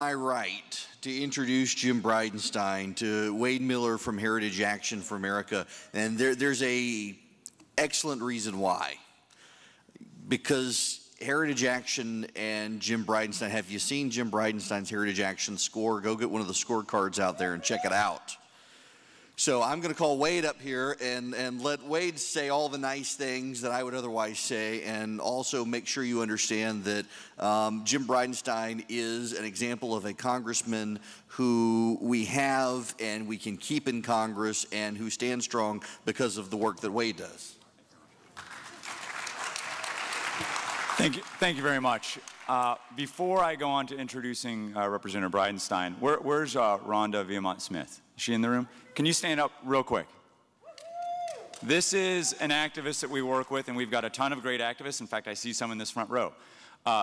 My right to introduce Jim Bridenstine to Wade Miller from Heritage Action for America, and there's a excellent reason why. Because Heritage Action and Jim Bridenstine, have you seen Jim Bridenstine's Heritage Action score? Go get one of the scorecards out there and check it out. So I'm going to call Wade up here and let Wade say all the nice things that I would otherwise say, and also make sure you understand that Jim Bridenstine is an example of a congressman who we have and we can keep in Congress and who stands strong because of the work that Wade does. Thank you very much. Before I go on to introducing Representative Bridenstine, where's Rhonda Viamont-Smith? Is she in the room? Can you stand up real quick? This is an activist that we work with, and we've got a ton of great activists. In fact, I see some in this front row.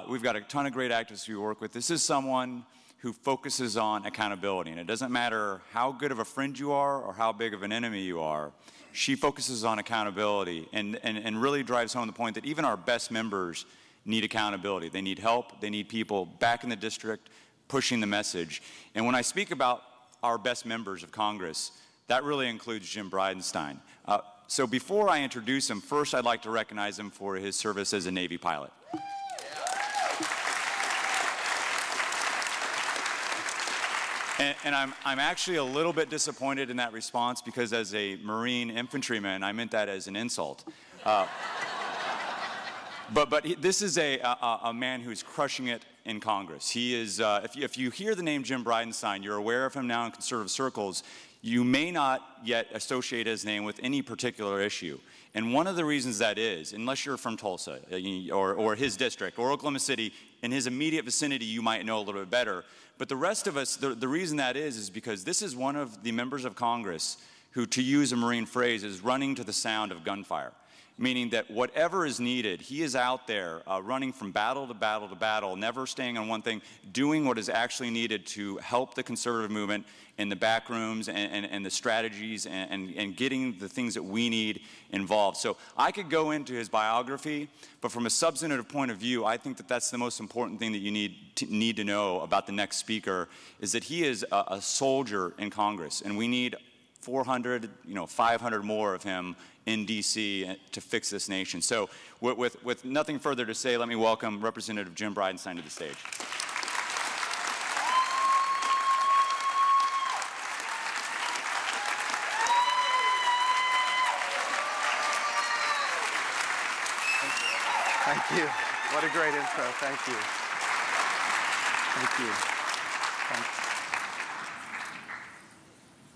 We've got a ton of great activists we work with. This is someone who focuses on accountability, and it doesn't matter how good of a friend you are or how big of an enemy you are. She focuses on accountability and really drives home the point that even our best members need accountability. They need help. They need people back in the district pushing the message. And when I speak about our best members of Congress, that really includes Jim Bridenstine. So before I introduce him, first I'd like to recognize him for his service as a Navy pilot. And I'm actually a little bit disappointed in that response because as a Marine infantryman, I meant that as an insult. But this is a man who's crushing it in Congress. He is, if you hear the name Jim Bridenstine, you're aware of him now in conservative circles. You may not yet associate his name with any particular issue. And one of the reasons that is, unless you're from Tulsa or his district or Oklahoma City, in his immediate vicinity you might know a little bit better. But the rest of us, the reason that is because this is one of the members of Congress who, to use a Marine phrase, is running to the sound of gunfire. Meaning that whatever is needed, he is out there running from battle to battle to battle, never staying on one thing, doing what is actually needed to help the conservative movement in the back rooms and the strategies and getting the things that we need involved. So I could go into his biography, but from a substantive point of view, I think that that's the most important thing that you need to know about the next speaker, is that he is a soldier in Congress, and we need 400, 500 more of him in D.C. to fix this nation. So with nothing further to say, let me welcome Representative Jim Bridenstine to the stage. Thank you. What a great intro. Thank you. Thank you.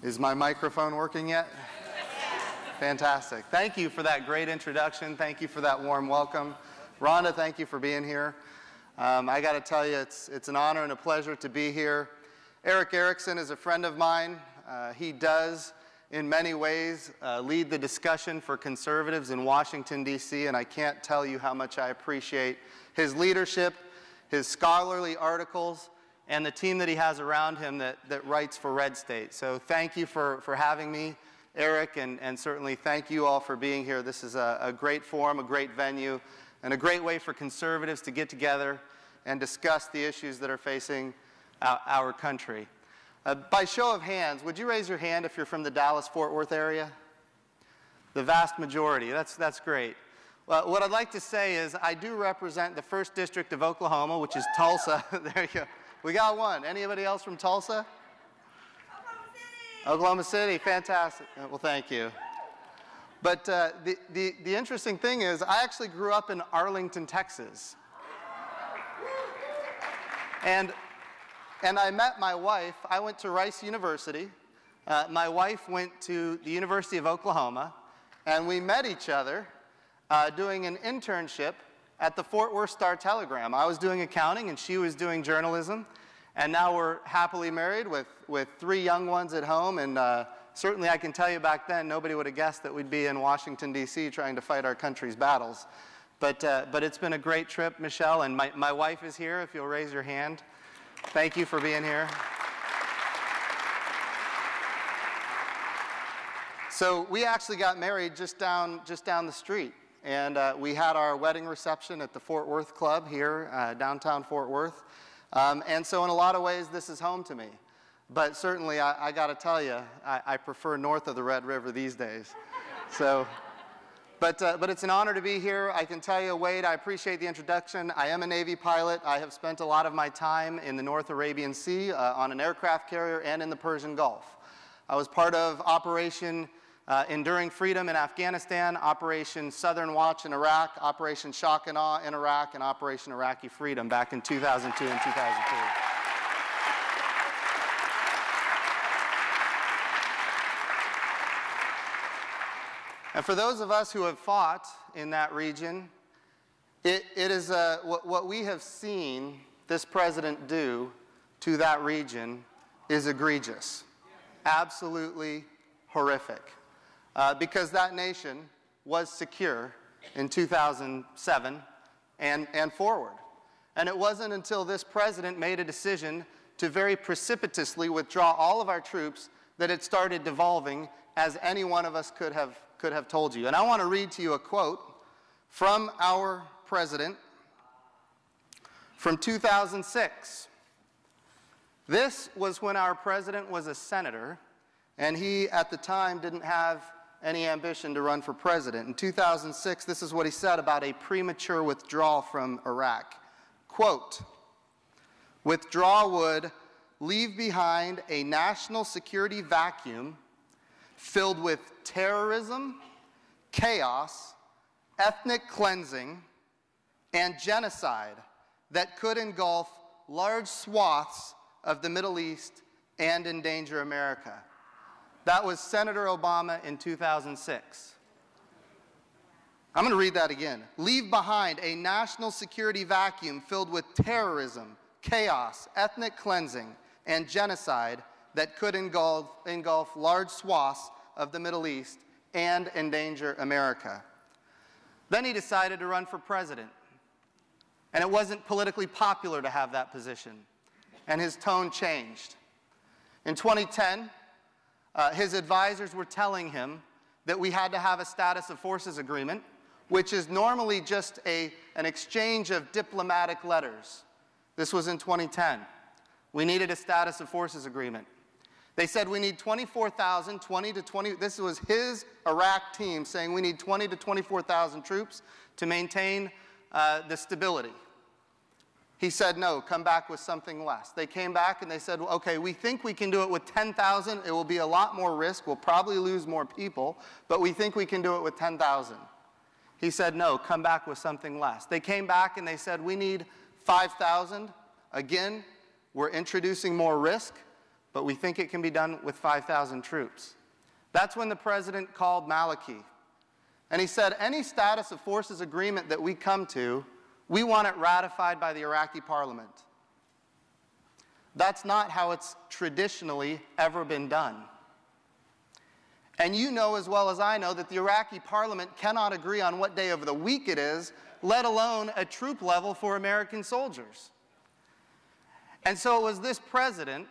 Is my microphone working yet? Fantastic. Thank you for that great introduction. Thank you for that warm welcome. Rhonda, thank you for being here. I got to tell you, it's an honor and a pleasure to be here. Eric Erickson is a friend of mine. He does, in many ways, lead the discussion for conservatives in Washington, D.C., and I can't tell you how much I appreciate his leadership, his scholarly articles, and the team that he has around him that writes for RedState. So thank you for having me, Eric, and certainly thank you all for being here. This is a great forum, a great venue, and a great way for conservatives to get together and discuss the issues that are facing our country. By show of hands, would you raise your hand if you're from the Dallas-Fort Worth area? The vast majority. That's great. Well, what I'd like to say is I do represent the 1st District of Oklahoma, which is Tulsa. There you go. We got one. Anybody else from Tulsa? Oklahoma City, fantastic. Well, thank you. But the interesting thing is I actually grew up in Arlington, Texas. And I met my wife. I went to Rice University. My wife went to the University of Oklahoma, and we met each other doing an internship at the Fort Worth Star-Telegram. I was doing accounting, and she was doing journalism. And now we're happily married with 3 young ones at home. And certainly I can tell you back then, nobody would have guessed that we'd be in Washington, D.C. trying to fight our country's battles. But it's been a great trip, Michelle. And my wife is here, if you'll raise your hand. Thank you for being here. So we actually got married just down the street. And we had our wedding reception at the Fort Worth Club here, downtown Fort Worth. And so in a lot of ways, this is home to me. But certainly, I got to tell you, I prefer north of the Red River these days. So, but it's an honor to be here. I can tell you, Wade, I appreciate the introduction. I am a Navy pilot. I have spent a lot of my time in the North Arabian Sea on an aircraft carrier and in the Persian Gulf. I was part of Operation Enduring Freedom in Afghanistan, Operation Southern Watch in Iraq, Operation Shock and Awe in Iraq, and Operation Iraqi Freedom back in 2002 and 2003. And for those of us who have fought in that region, it is what we have seen this president do to that region is egregious, absolutely horrific, because that nation was secure in 2007 and forward. And it wasn't until this president made a decision to very precipitously withdraw all of our troops that it started devolving, as any one of us could have told you. And I want to read to you a quote from our president from 2006. This was when our president was a senator, and he, at the time, didn't have any ambition to run for president. In 2006, this is what he said about a premature withdrawal from Iraq. Quote, "Withdrawal would leave behind a national security vacuum filled with terrorism, chaos, ethnic cleansing, and genocide that could engulf large swaths of the Middle East and endanger America." That was Senator Obama in 2006. I'm going to read that again. "Leave behind a national security vacuum filled with terrorism, chaos, ethnic cleansing, and genocide that could engulf large swaths of the Middle East and endanger America." Then he decided to run for president. And it wasn't politically popular to have that position. And his tone changed. In 2010, his advisors were telling him that we had to have a status of forces agreement, which is normally just an exchange of diplomatic letters. This was in 2010. We needed a status of forces agreement. They said we need 24,000, 20 to 20, this was his Iraq team saying we need 20 to 24,000 troops to maintain the stability. He said, no, come back with something less. They came back and they said, well, okay, we think we can do it with 10,000. It will be a lot more risk. We'll probably lose more people, but we think we can do it with 10,000. He said, no, come back with something less. They came back and they said, we need 5,000. Again, we're introducing more risk, but we think it can be done with 5,000 troops. That's when the president called Maliki. And he said, any status of forces agreement that we come to, we want it ratified by the Iraqi parliament. That's not how it's traditionally ever been done. And you know as well as I know that the Iraqi parliament cannot agree on what day of the week it is, let alone a troop level for American soldiers. And so it was this president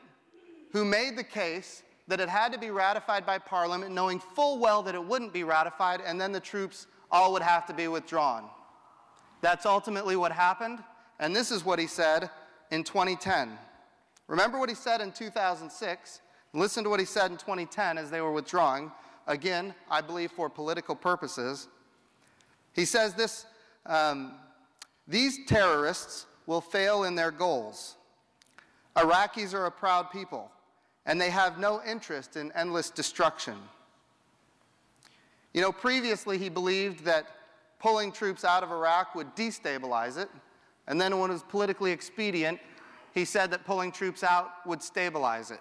who made the case that it had to be ratified by Parliament, knowing full well that it wouldn't be ratified, and then the troops all would have to be withdrawn. That's ultimately what happened, and this is what he said in 2010. Remember what he said in 2006. Listen to what he said in 2010 as they were withdrawing. Again, I believe for political purposes. He says this, these terrorists will fail in their goals. Iraqis are a proud people, and they have no interest in endless destruction. You know, previously he believed that pulling troops out of Iraq would destabilize it, and then when it was politically expedient, he said that pulling troops out would stabilize it.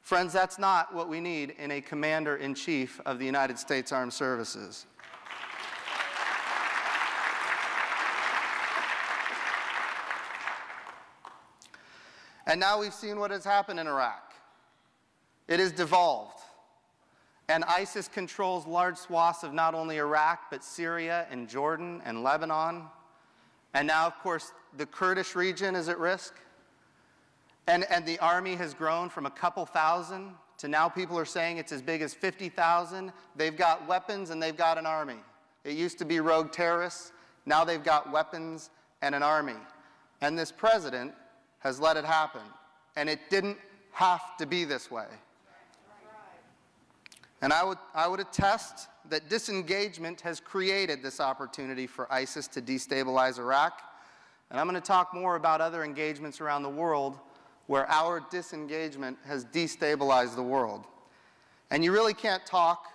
Friends, that's not what we need in a commander-in-chief of the United States Armed Services. And now we've seen what has happened in Iraq. It has devolved. And ISIS controls large swaths of not only Iraq, but Syria and Jordan and Lebanon. And now, of course, the Kurdish region is at risk. And the army has grown from a couple thousand to now people are saying it's as big as 50,000. They've got weapons and they've got an army. It used to be rogue terrorists. Now they've got weapons and an army. And this president has let it happen. And it didn't have to be this way. And I would attest that disengagement has created this opportunity for ISIS to destabilize Iraq. And I'm going to talk more about other engagements around the world where our disengagement has destabilized the world. And you really can't talk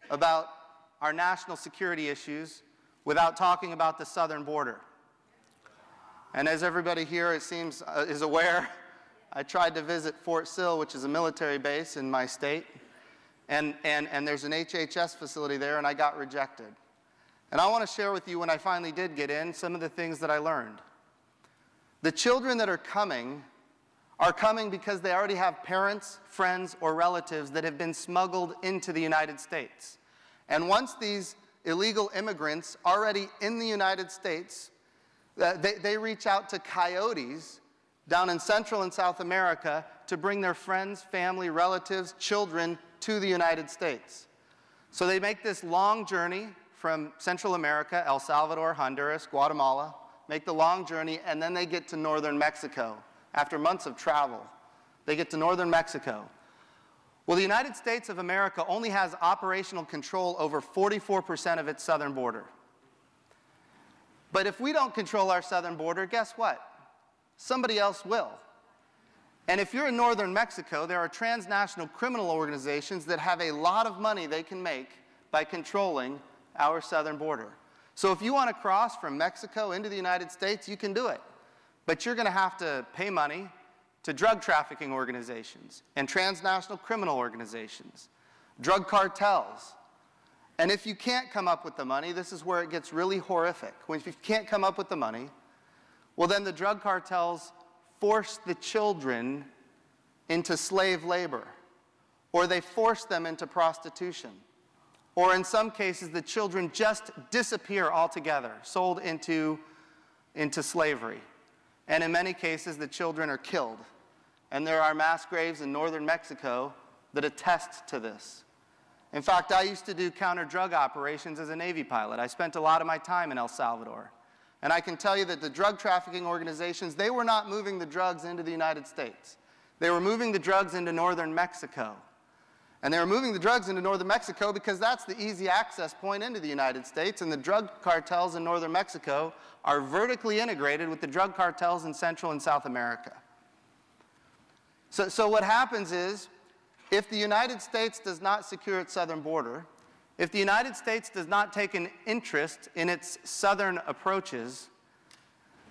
about our national security issues without talking about the southern border. And as everybody here, it seems, is aware, I tried to visit Fort Sill, which is a military base in my state. And there's an HHS facility there, and I got rejected. And I want to share with you, when I finally did get in, some of the things that I learned. The children that are coming because they already have parents, friends, or relatives that have been smuggled into the United States. And once these illegal immigrants already in the United States, they reach out to coyotes down in Central and South America to bring their friends, family, relatives, children to the United States. So they make this long journey from Central America, El Salvador, Honduras, Guatemala, make the long journey, and then they get to northern Mexico. After months of travel, they get to northern Mexico. Well, the United States of America only has operational control over 44% of its southern border. But if we don't control our southern border, guess what? Somebody else will. And if you're in northern Mexico, there are transnational criminal organizations that have a lot of money they can make by controlling our southern border. So if you want to cross from Mexico into the United States, you can do it. But you're going to have to pay money to drug trafficking organizations and transnational criminal organizations, drug cartels. And if you can't come up with the money, this is where it gets really horrific. If you can't come up with the money, well, then the drug cartels force the children into slave labor, or they force them into prostitution. Or in some cases, the children just disappear altogether, sold into slavery. And in many cases, the children are killed. And there are mass graves in northern Mexico that attest to this. In fact, I used to do counter-drug operations as a Navy pilot. I spent a lot of my time in El Salvador. And I can tell you that the drug trafficking organizations, they were not moving the drugs into the United States. They were moving the drugs into northern Mexico. And they were moving the drugs into northern Mexico because that's the easy access point into the United States, and the drug cartels in northern Mexico are vertically integrated with the drug cartels in Central and South America. So what happens is, if the United States does not secure its southern border, if the United States does not take an interest in its southern approaches,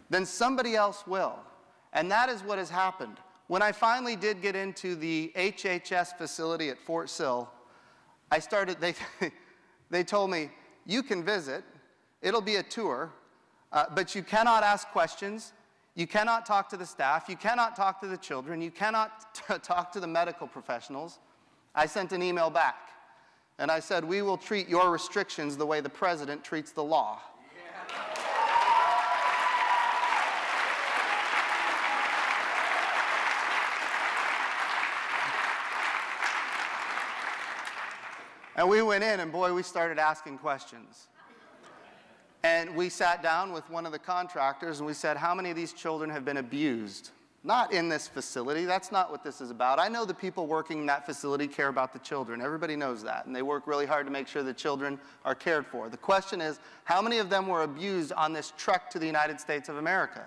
then somebody else will. And that is what has happened. When I finally did get into the HHS facility at Fort Sill, they told me, you can visit, it'll be a tour, but you cannot ask questions, you cannot talk to the staff, you cannot talk to the children, you cannot talk to the medical professionals. I sent an email back, and I said, we will treat your restrictions the way the president treats the law. And we went in, and boy, we started asking questions. And we sat down with one of the contractors, and we said, how many of these children have been abused? Not in this facility. That's not what this is about. I know the people working in that facility care about the children. Everybody knows that. And they work really hard to make sure the children are cared for. The question is, how many of them were abused on this trek to the United States of America?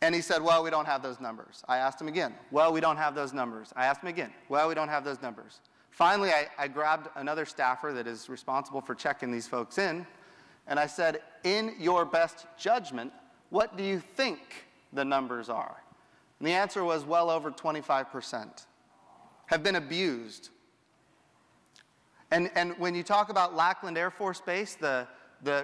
And he said, well, we don't have those numbers. I asked him again. Well, we don't have those numbers. I asked him again. Well, we don't have those numbers. Finally, I grabbed another staffer that is responsible for checking these folks in, and I said, in your best judgment, what do you think the numbers are? And the answer was well over 25% have been abused. And when you talk about Lackland Air Force Base, the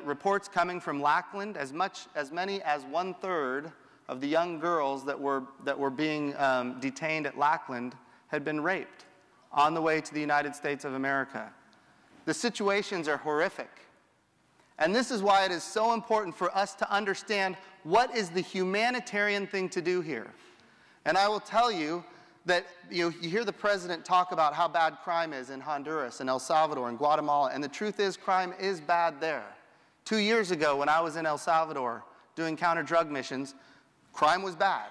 reports coming from Lackland, as many as 1/3 of the young girls that were being detained at Lackland had been raped on the way to the United States of America. The situations are horrific. And this is why it is so important for us to understand what is the humanitarian thing to do here. And I will tell you that you hear the president talk about how bad crime is in Honduras and El Salvador and Guatemala, and the truth is crime is bad there. 2 years ago when I was in El Salvador doing counter-drug missions, Crime was bad.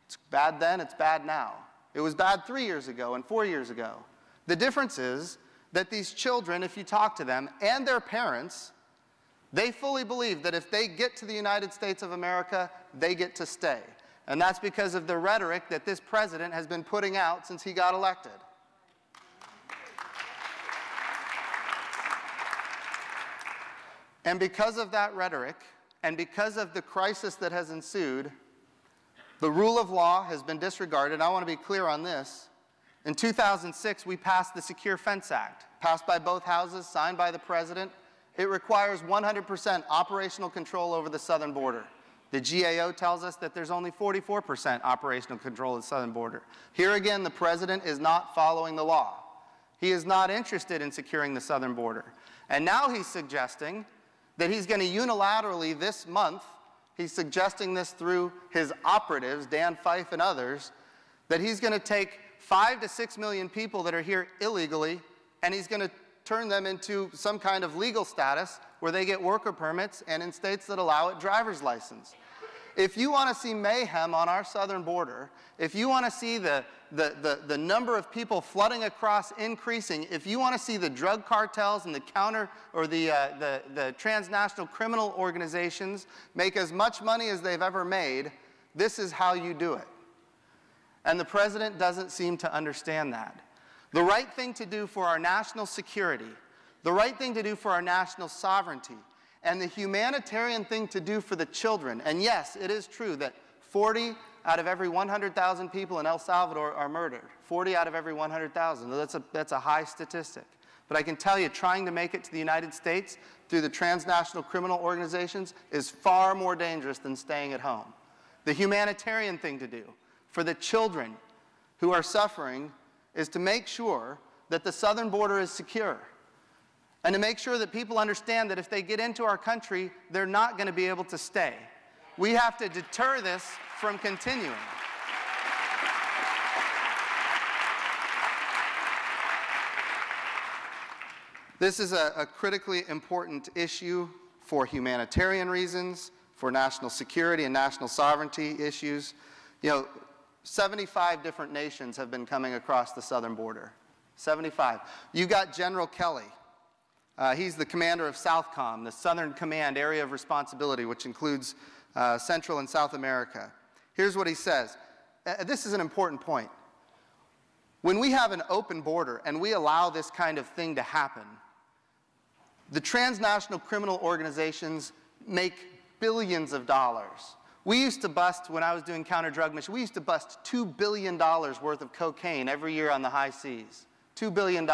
It's bad then, it's bad now. It was bad 3 years ago and 4 years ago. The difference is that these children, if you talk to them, and their parents, they fully believe that if they get to the United States of America, they get to stay. And that's because of the rhetoric that this president has been putting out since he got elected. And because of that rhetoric, and because of the crisis that has ensued, the rule of law has been disregarded. I want to be clear on this. In 2006, we passed the Secure Fence Act, passed by both houses, signed by the president. It requires 100% operational control over the southern border. The GAO tells us that there's only 44% operational control of the southern border. Here again, the president is not following the law. He is not interested in securing the southern border. And now he's suggesting that he's going to unilaterally this month, he's suggesting this through his operatives, Dan Fife and others, that he's going to take 5 to 6 million people that are here illegally, and he's going to turn them into some kind of legal status where they get worker permits, and in states that allow it, driver's license. If you want to see mayhem on our southern border, if you want to see the number of people flooding across increasing, if you want to see the drug cartels and the transnational criminal organizations make as much money as they've ever made, this is how you do it. And the president doesn't seem to understand that. The right thing to do for our national security, the right thing to do for our national sovereignty, and the humanitarian thing to do for the children. And yes, it is true that 40 out of every 100,000 people in El Salvador are murdered. 40 out of every 100,000. That's a high statistic. But I can tell you, trying to make it to the United States through the transnational criminal organizations is far more dangerous than staying at home. The humanitarian thing to do for the children who are suffering is to make sure that the southern border is secure. And to make sure that people understand that if they get into our country, they're not going to be able to stay. We have to deter this from continuing. This is a critically important issue for humanitarian reasons, for national security and national sovereignty issues. You know, 75 different nations have been coming across the southern border. 75. You got General Kelly. He's the commander of SOUTHCOM, the Southern Command Area of Responsibility, which includes Central and South America. Here's what he says. This is an important point. When we have an open border and we allow this kind of thing to happen, the transnational criminal organizations make billions of dollars. We used to bust, when I was doing counter-drug mission, we used to bust $2 billion worth of cocaine every year on the high seas. $2 billion.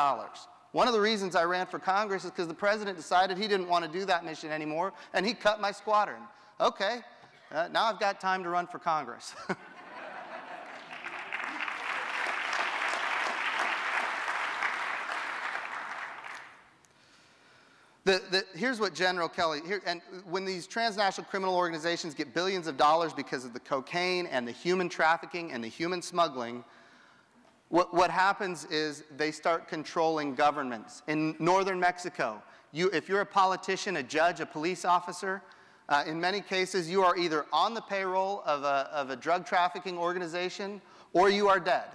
One of the reasons I ran for Congress is because the president decided he didn't want to do that mission anymore, and he cut my squadron. Okay, now I've got time to run for Congress. Here's what General Kelly, and when these transnational criminal organizations get billions of dollars because of the cocaine and the human trafficking and the human smuggling, what happens is they start controlling governments. In northern Mexico, if you're a politician, a judge, a police officer, in many cases you are either on the payroll of a drug trafficking organization or you are dead.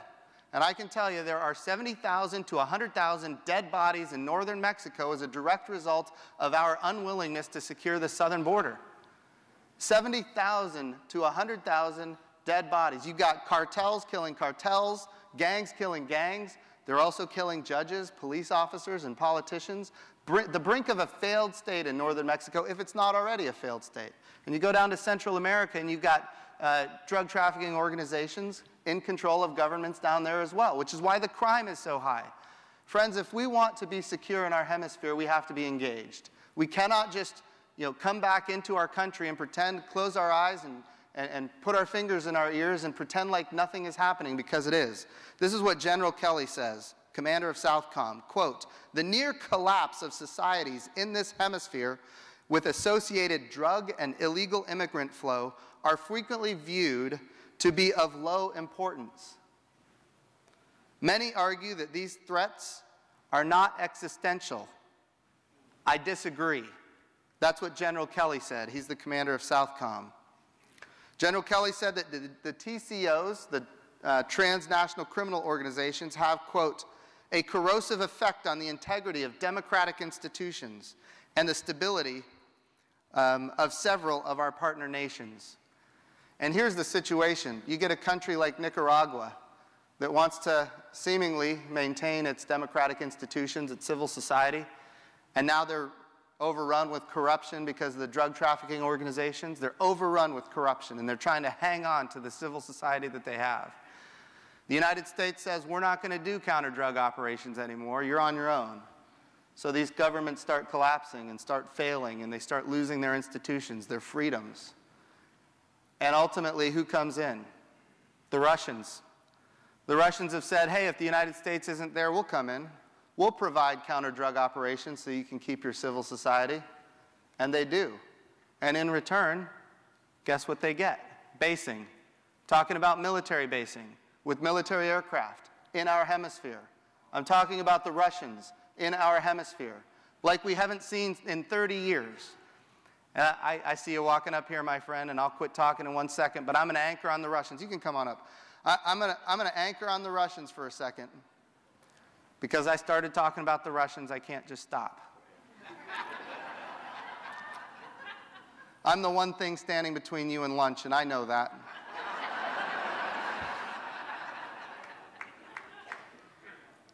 And I can tell you there are 70,000 to 100,000 dead bodies in northern Mexico as a direct result of our unwillingness to secure the southern border. 70,000 to 100,000 dead bodies. You've got cartels killing cartels, gangs killing gangs. They're also killing judges, police officers, and politicians. The brink of a failed state in northern Mexico, if it's not already a failed state. And you go down to Central America and you've got drug trafficking organizations in control of governments down there as well, which is why the crime is so high. Friends, if we want to be secure in our hemisphere, we have to be engaged. We cannot just come back into our country and pretend, close our eyes and put our fingers in our ears and pretend like nothing is happening, because it is. This is what General Kelly says, commander of SOUTHCOM, quote, "The near collapse of societies in this hemisphere with associated drug and illegal immigrant flow are frequently viewed to be of low importance. Many argue that these threats are not existential. I disagree." That's what General Kelly said. He's the commander of SOUTHCOM. General Kelly said that the TCOs, the transnational criminal organizations, have, quote, a corrosive effect on the integrity of democratic institutions and the stability of several of our partner nations. And here's the situation. You get a country like Nicaragua that wants to seemingly maintain its democratic institutions, its civil society, and now they're overrun with corruption because of the drug trafficking organizations. They're overrun with corruption, and they're trying to hang on to the civil society that they have. The United States says, we're not going to do counter-drug operations anymore. You're on your own. So these governments start collapsing and start failing, and they start losing their institutions, their freedoms. And ultimately, who comes in? The Russians. The Russians have said, hey, if the United States isn't there, we'll come in. We'll provide counter-drug operations so you can keep your civil society. And they do. And in return, guess what they get? Basing. Talking about military basing with military aircraft in our hemisphere. I'm talking about the Russians in our hemisphere, like we haven't seen in 30 years. I see you walking up here, my friend, and I'll quit talking in 1 second, but I'm going to anchor on the Russians. You can come on up. I'm going to anchor on the Russians for a second. Because I started talking about the Russians, I can't just stop. I'm the one thing standing between you and lunch, and I know that.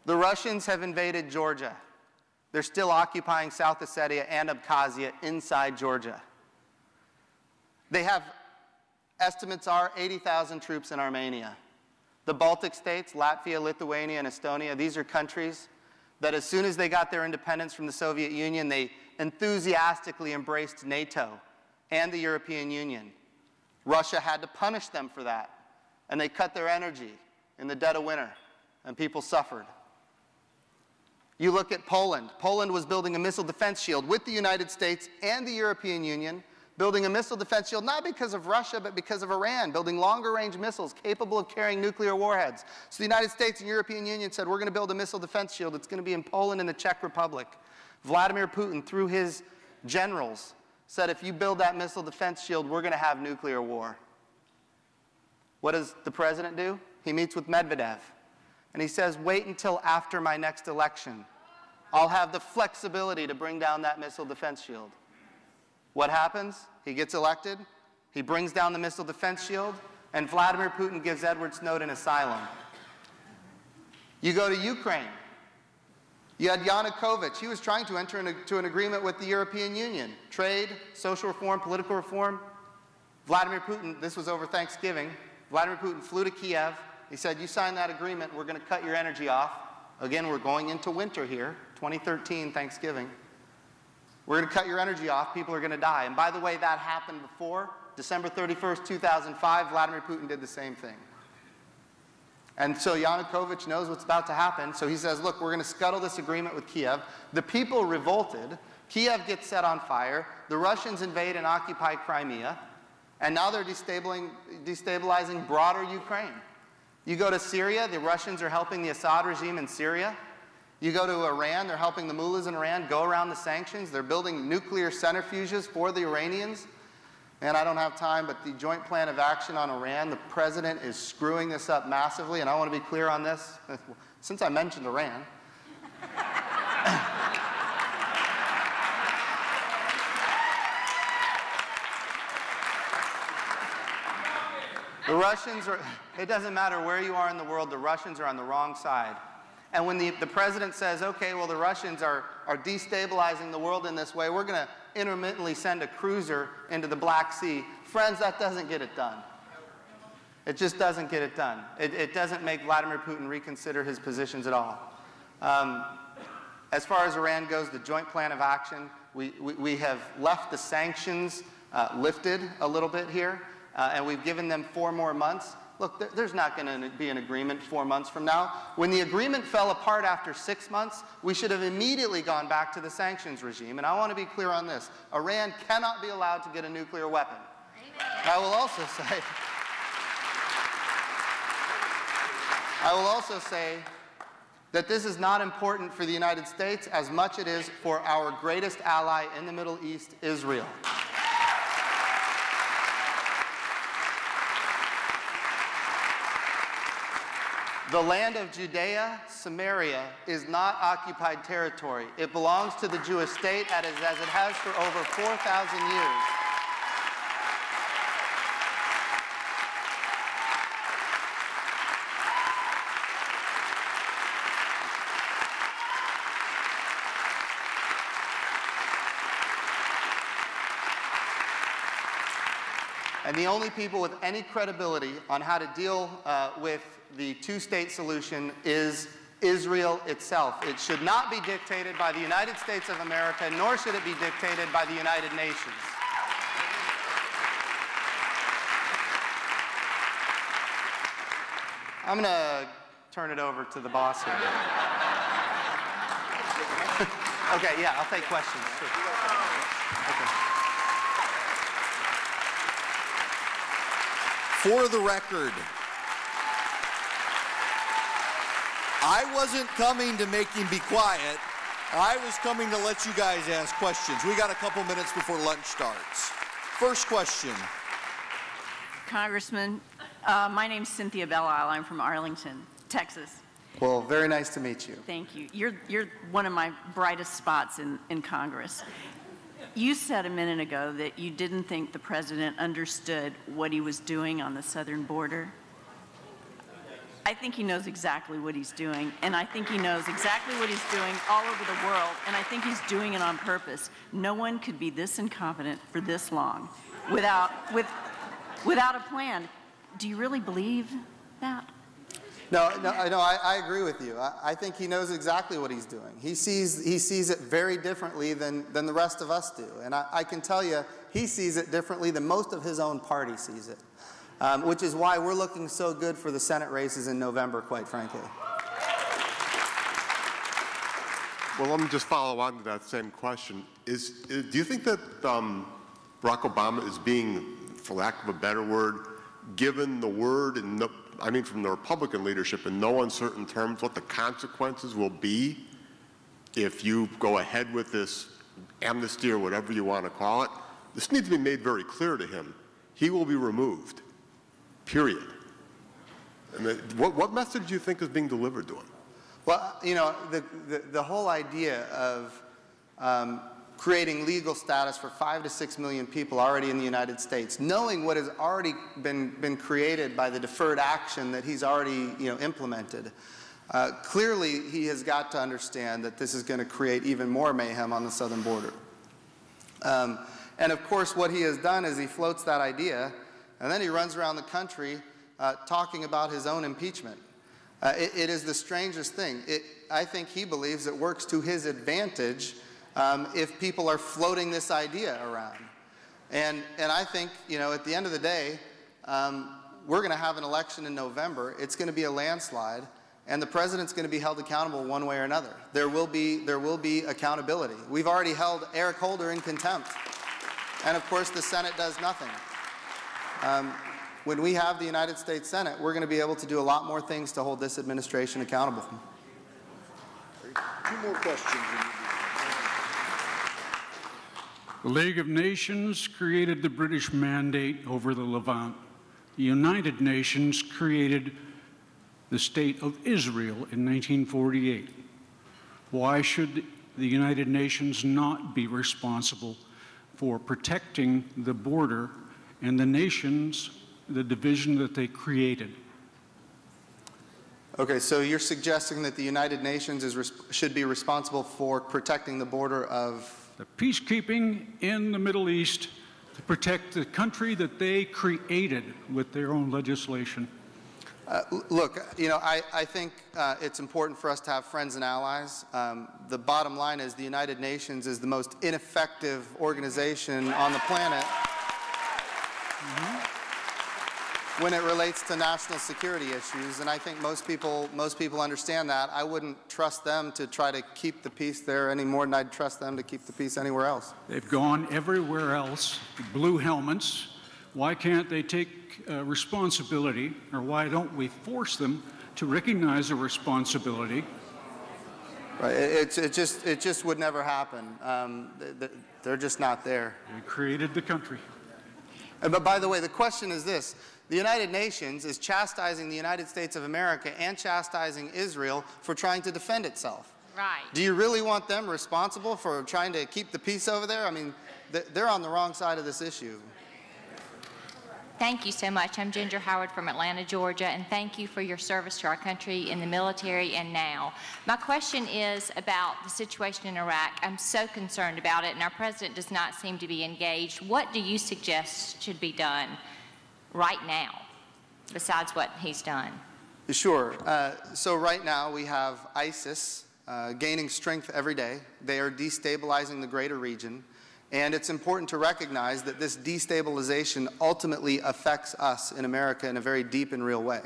The Russians have invaded Georgia. They're still occupying South Ossetia and Abkhazia inside Georgia. They have, estimates are, 80,000 troops in Armenia. The Baltic states, Latvia, Lithuania, and Estonia, these are countries that as soon as they got their independence from the Soviet Union, they enthusiastically embraced NATO and the European Union. Russia had to punish them for that, and they cut their energy in the dead of winter, and people suffered. You look at Poland. Poland was building a missile defense shield with the United States and the European Union, building a missile defense shield not because of Russia, but because of Iran, building longer-range missiles capable of carrying nuclear warheads. So the United States and European Union said, we're going to build a missile defense shield. It's going to be in Poland and the Czech Republic. Vladimir Putin, through his generals, said, if you build that missile defense shield, we're going to have nuclear war. What does the president do? He meets with Medvedev, and he says, wait until after my next election. I'll have the flexibility to bring down that missile defense shield. What happens? He gets elected, he brings down the missile defense shield, and Vladimir Putin gives Edward Snowden asylum. You go to Ukraine. You had Yanukovych. He was trying to enter into an agreement with the European Union. Trade, social reform, political reform. Vladimir Putin, this was over Thanksgiving, Vladimir Putin flew to Kiev. He said, you sign that agreement, we're going to cut your energy off. Again, we're going into winter here, 2013, Thanksgiving. We're going to cut your energy off, people are going to die. And by the way, that happened before. December 31st, 2005, Vladimir Putin did the same thing. And so Yanukovych knows what's about to happen, so he says, look, we're going to scuttle this agreement with Kiev. The people revolted. Kiev gets set on fire. The Russians invade and occupy Crimea. And now they're destabilizing broader Ukraine. You go to Syria, the Russians are helping the Assad regime in Syria. You go to Iran, they're helping the mullahs in Iran go around the sanctions. They're building nuclear centrifuges for the Iranians. And I don't have time, but the Joint Plan of Action on Iran, the president is screwing this up massively, and I want to be clear on this, since I mentioned Iran. The Russians are, it doesn't matter where you are in the world, the Russians are on the wrong side. And when the president says, okay, well, the Russians are destabilizing the world in this way, we're going to intermittently send a cruiser into the Black Sea. Friends, that doesn't get it done. It just doesn't get it done. It doesn't make Vladimir Putin reconsider his positions at all. As far as Iran goes, the Joint Plan of Action, we have left the sanctions lifted a little bit here, and we've given them 4 more months. Look, there's not going to be an agreement 4 months from now. When the agreement fell apart after 6 months, we should have immediately gone back to the sanctions regime. And I want to be clear on this. Iran cannot be allowed to get a nuclear weapon. Amen. I will also say that this is not important for the United States as much as it is for our greatest ally in the Middle East, Israel. The land of Judea, Samaria, is not occupied territory. It belongs to the Jewish state as it has for over 4,000 years. And the only people with any credibility on how to deal with the two-state solution is Israel itself. It should not be dictated by the United States of America, nor should it be dictated by the United Nations. I'm going to turn it over to the boss here. Okay, yeah, I'll take questions. Sure. Okay. For the record, I wasn't coming to make him be quiet. I was coming to let you guys ask questions. We got a couple minutes before lunch starts. First question. Congressman, my name's Cynthia Belle-Isle. I'm from Arlington, Texas. Well, very nice to meet you. Thank you. You're one of my brightest spots in Congress. You said a minute ago that you didn't think the president understood what he was doing on the southern border. I think he knows exactly what he's doing, and I think he knows exactly what he's doing all over the world, and I think he's doing it on purpose. No one could be this incompetent for this long without a plan. Do you really believe that? No, I agree with you. I think he knows exactly what he's doing. He sees it very differently than the rest of us do. And I can tell you, he sees it differently than most of his own party sees it, which is why we're looking so good for the Senate races in November, quite frankly. Well, let me just follow on to that same question. Do you think that Barack Obama is being, for lack of a better word, given the word and from the Republican leadership in no uncertain terms what the consequences will be if you go ahead with this amnesty or whatever you want to call it? This needs to be made very clear to him. He will be removed, period. And what message do you think is being delivered to him? Well, you know, the whole idea of creating legal status for 5 to 6 million people already in the United States, knowing what has already been created by the deferred action that he's already implemented. Clearly, he has got to understand that this is going to create even more mayhem on the southern border. And of course, what he has done is he floats that idea, and then he runs around the country talking about his own impeachment. It is the strangest thing. I think he believes it works to his advantage if people are floating this idea around. And I think, at the end of the day, we're going to have an election in November. It's going to be a landslide, and the president's going to be held accountable one way or another. There will be accountability. We've already held Eric Holder in contempt, and of course the Senate does nothing. When we have the United States Senate, we're going to be able to do a lot more things to hold this administration accountable. 2 more questions. The League of Nations created the British Mandate over the Levant. The United Nations created the State of Israel in 1948. Why should the United Nations not be responsible for protecting the border and the nations, the division that they created? Okay, so you're suggesting that the United Nations should be responsible for protecting the border of the peacekeeping in the Middle East to protect the country that they created with their own legislation. Look, I think it's important for us to have friends and allies. The bottom line is the United Nations is the most ineffective organization on the planet when it relates to national security issues, and I think most people understand that. I wouldn't trust them to try to keep the peace there any more than I'd trust them to keep the peace anywhere else. They've gone everywhere else, blue helmets. Why can't they take responsibility, or why don't we force them to recognize a responsibility? Right. It just would never happen. They're just not there. They created the country. But by the way, the question is this. The United Nations is chastising the United States of America and chastising Israel for trying to defend itself. Right. Do you really want them responsible for trying to keep the peace over there? I mean, they're on the wrong side of this issue. Thank you so much. I'm Ginger Howard from Atlanta, Georgia, and thank you for your service to our country in the military and now. My question is about the situation in Iraq. I'm so concerned about it, and our president does not seem to be engaged. What do you suggest should be done right now, besides what he's done? Sure. So right now we have ISIS gaining strength every day. They are destabilizing the greater region. And it's important to recognize that this destabilization ultimately affects us in America in a very deep and real way.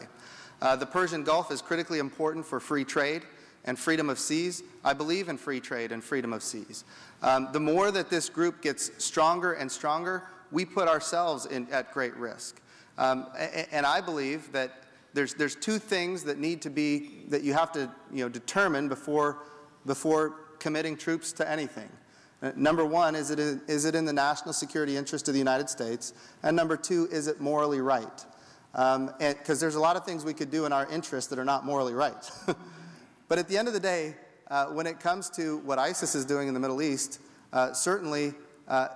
The Persian Gulf is critically important for free trade and freedom of seas. I believe in free trade and freedom of seas. The more that this group gets stronger and stronger, we put ourselves at great risk. And I believe that there's two things that need to be, that you have to determine before committing troops to anything. Number one, is it in the national security interest of the United States? And number two, is it morally right? Because there's a lot of things we could do in our interest that are not morally right. But at the end of the day, when it comes to what ISIS is doing in the Middle East, certainly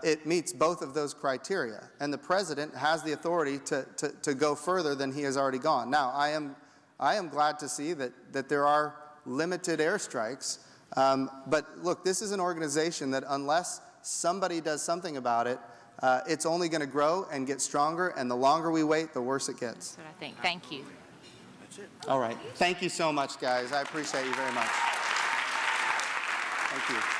it meets both of those criteria. And the president has the authority to go further than he has already gone. Now, I am glad to see that there are limited airstrikes. But look, this is an organization that unless somebody does something about it, it's only going to grow and get stronger, and the longer we wait, the worse it gets. That's what I think. Thank you. That's it. All right. Thank you so much, guys. I appreciate you very much. Thank you.